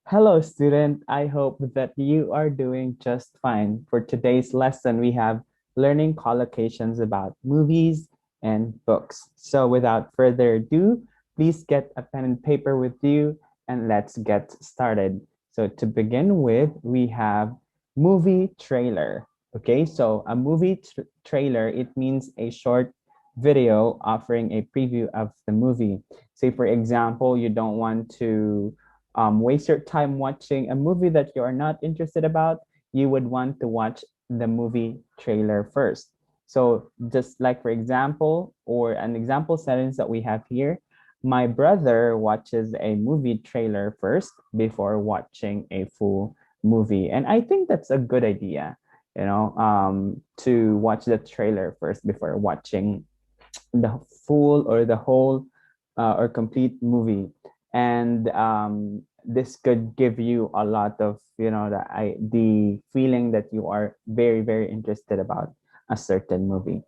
Hello, student. I hope that you are doing just fine. For today's lesson, we have learning collocations about movies and books. So without further ado, please get a pen and paper with you and let's get started. So to begin with, we have movie trailer. Okay, so a movie trailer, it means a short video offering a preview of the movie. Say, for example, you don't want to waste your time watching a movie that you are not interested about, you would want to watch the movie trailer first. So just like for example, or an example sentence that we have here, my brother watches a movie trailer first before watching a full movie. And I think that's a good idea, to watch the trailer first before watching the full or the whole or complete movie. And this could give you a lot of the feeling that you are very very interested about a certain movie.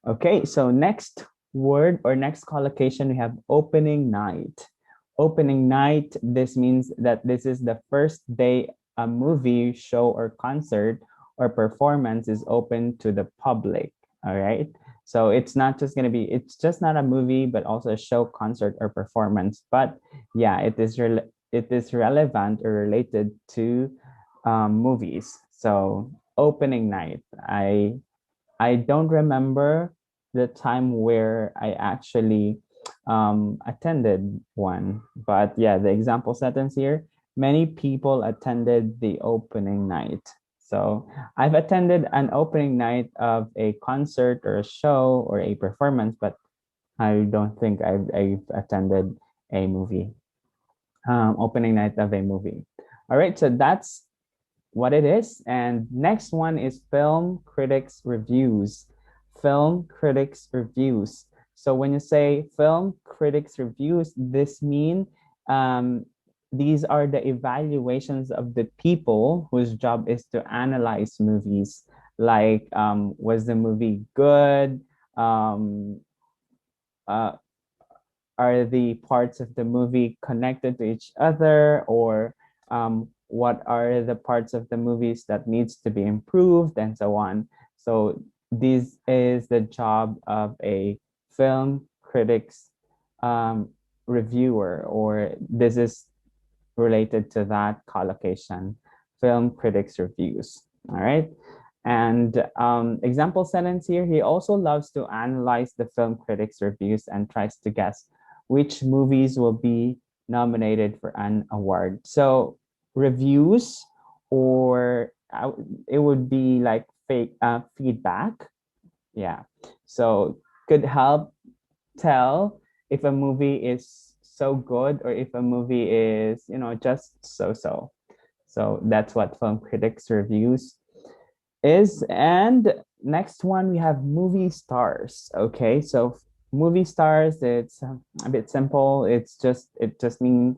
Okay, so next word or next collocation, we have opening night. Opening night, this means that this is the first day a movie, show, or concert or performance is open to the public. All right, so it's just not a movie, but also a show, concert, or performance. But yeah, it is relevant or related to movies. So opening night, I don't remember the time where I actually attended one, but yeah, the example sentence here, many people attended the opening night. So I've attended an opening night of a concert or a show or a performance, but I don't think I've attended a movie, opening night of a movie. All right, so that's what it is. And next one is film critics reviews. Film critics reviews. So when you say film critics reviews, this mean um, these are the evaluations of the people whose job is to analyze movies. Like, was the movie good? Um, uh, are the parts of the movie connected to each other, or what are the parts of the movies that needs to be improved, and so on. So this is the job of a film critics um, reviewer, or this is related to that collocation, film critics reviews. All right. And example sentence here, he also loves to analyze the film critics reviews and tries to guess which movies will be nominated for an award. So reviews, or it would be like fake feedback. Yeah. So could help tell if a movie is so good or if a movie is, just so. So that's what film critics reviews is. And next one, we have movie stars. Okay, so movie stars, it's a bit simple. It just means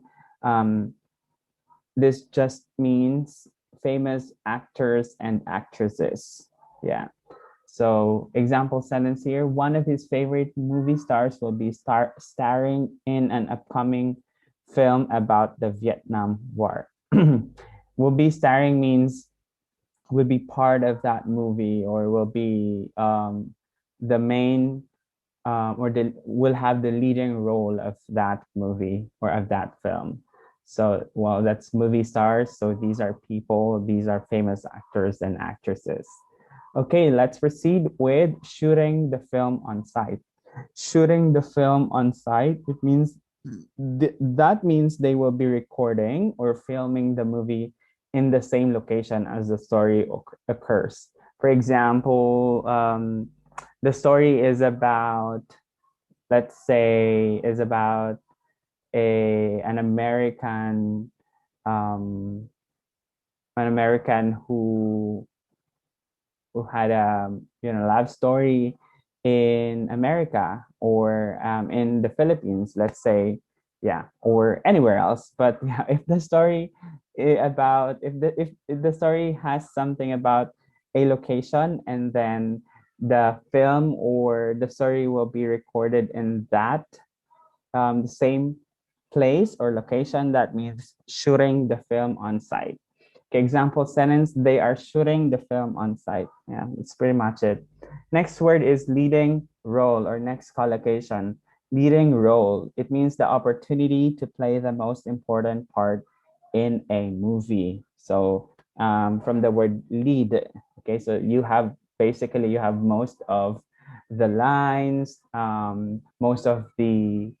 this just means famous actors and actresses. Yeah. So example sentence here, one of his favorite movie stars will be starring in an upcoming film about the Vietnam War. Will be starring means will be part of that movie, or will be the main or will have the leading role of that movie or of that film. So, well, that's movie stars. So these are people, these are famous actors and actresses. Okay, let's proceed with shooting the film on site. Shooting the film on site, it means that means they will be recording or filming the movie in the same location as the story occurs. For example, the story is about, let's say, is about an um, American who had a love story in America, or in the Philippines, let's say, yeah, or anywhere else. But yeah, if the story about if the story has something about a location, and then the film or the story will be recorded in that the same place or location, that means shooting the film on site. Okay, example sentence, they are shooting the film on site. Yeah, that's pretty much it. Next word is leading role, or next collocation, leading role. It means the opportunity to play the most important part in a movie. So from the word lead, okay, so you have basically you have most of the lines, most of the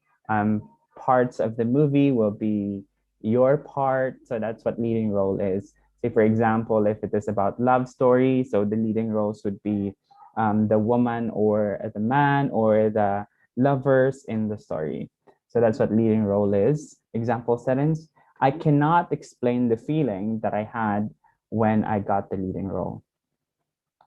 parts of the movie will be your part. So that's what leading role is. Say, for example, if it is about love story, so the leading roles would be the woman or the man or the lovers in the story. So that's what leading role is. Example sentence, I cannot explain the feeling that I had when I got the leading role.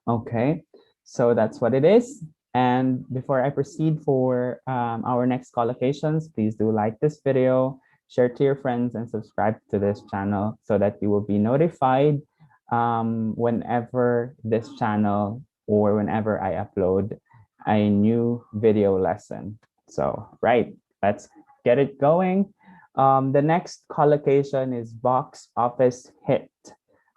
Okay, so that's what it is. And before I proceed for our next collocations, please do like this video, share to your friends, and subscribe to this channel so that you will be notified whenever this channel or whenever I upload a new video lesson. So, right, let's get it going. The next collocation is box office hit.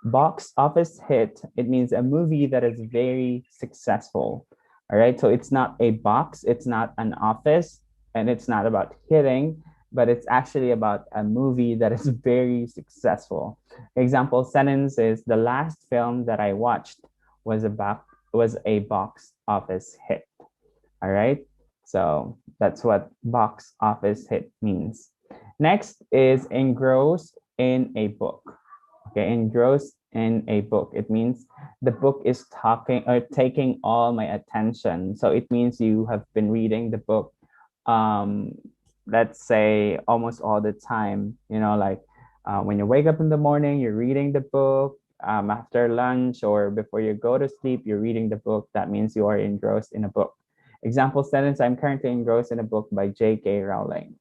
Box office hit, it means a movie that is very successful. All right, so it's not a box, it's not an office, and it's not about hitting, but it's actually about a movie that is very successful. Example sentence is, the last film that I watched was a box office hit. All right, so that's what box office hit means. Next is engross in a book. Okay, engross in a book. It means the book is talking or taking all my attention. So it means you have been reading the book, um, let's say almost all the time. You know, like when you wake up in the morning, you're reading the book. After lunch or before you go to sleep, you're reading the book. That means you are engrossed in a book. Example sentence, I'm currently engrossed in a book by J.K. Rowling.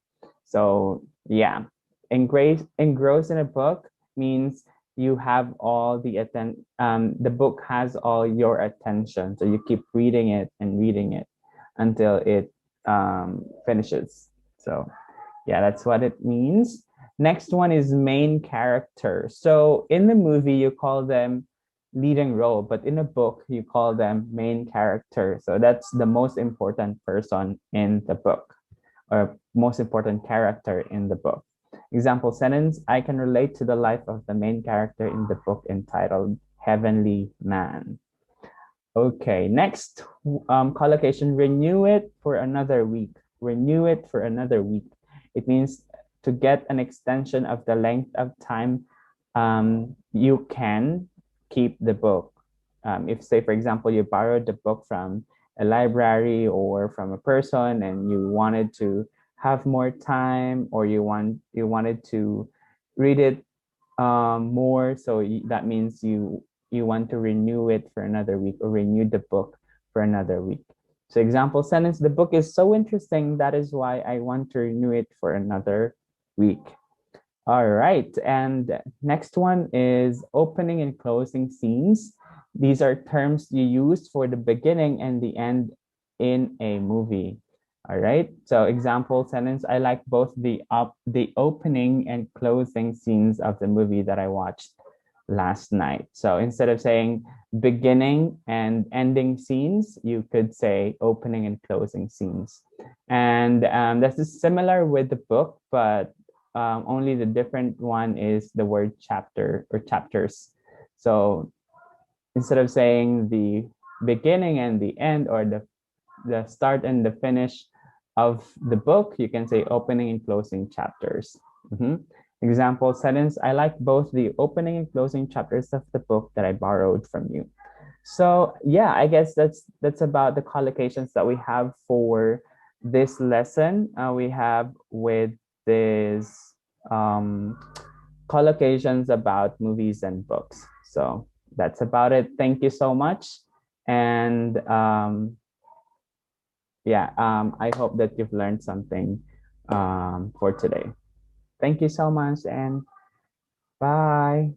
So yeah, engrossed in a book means you have all the book has all your attention. So you keep reading it and reading it until it finishes. So yeah, that's what it means. Next one is main character. So in the movie, you call them leading role, but in a book, you call them main character. So that's the most important person in the book, or most important character in the book. Example sentence, I can relate to the life of the main character in the book entitled Heavenly Man. Okay, next collocation, renew it for another week. Renew it for another week. It means to get an extension of the length of time you can keep the book. If, say, for example, you borrowed the book from a library or from a person and you wanted to have more time, or you wanted to read it more, so that means you want to renew it for another week, or renew the book for another week. So example sentence, the book is so interesting, that is why I want to renew it for another week. All right, and next one is opening and closing scenes. These are terms you use for the beginning and the end in a movie. All right, so example sentence, I like both the opening and closing scenes of the movie that I watched last night. So instead of saying beginning and ending scenes, you could say opening and closing scenes. And this is similar with the book, but only the different one is the word chapter or chapters. So instead of saying the beginning and the end, or the start and the finish of the book, you can say opening and closing chapters. Example sentence, I like both the opening and closing chapters of the book that I borrowed from you. So yeah, I guess that's about the collocations that we have for this lesson. We have with this collocations about movies and books. So that's about it. Thank you so much. And yeah, I hope that you've learned something for today. Thank you so much, and bye.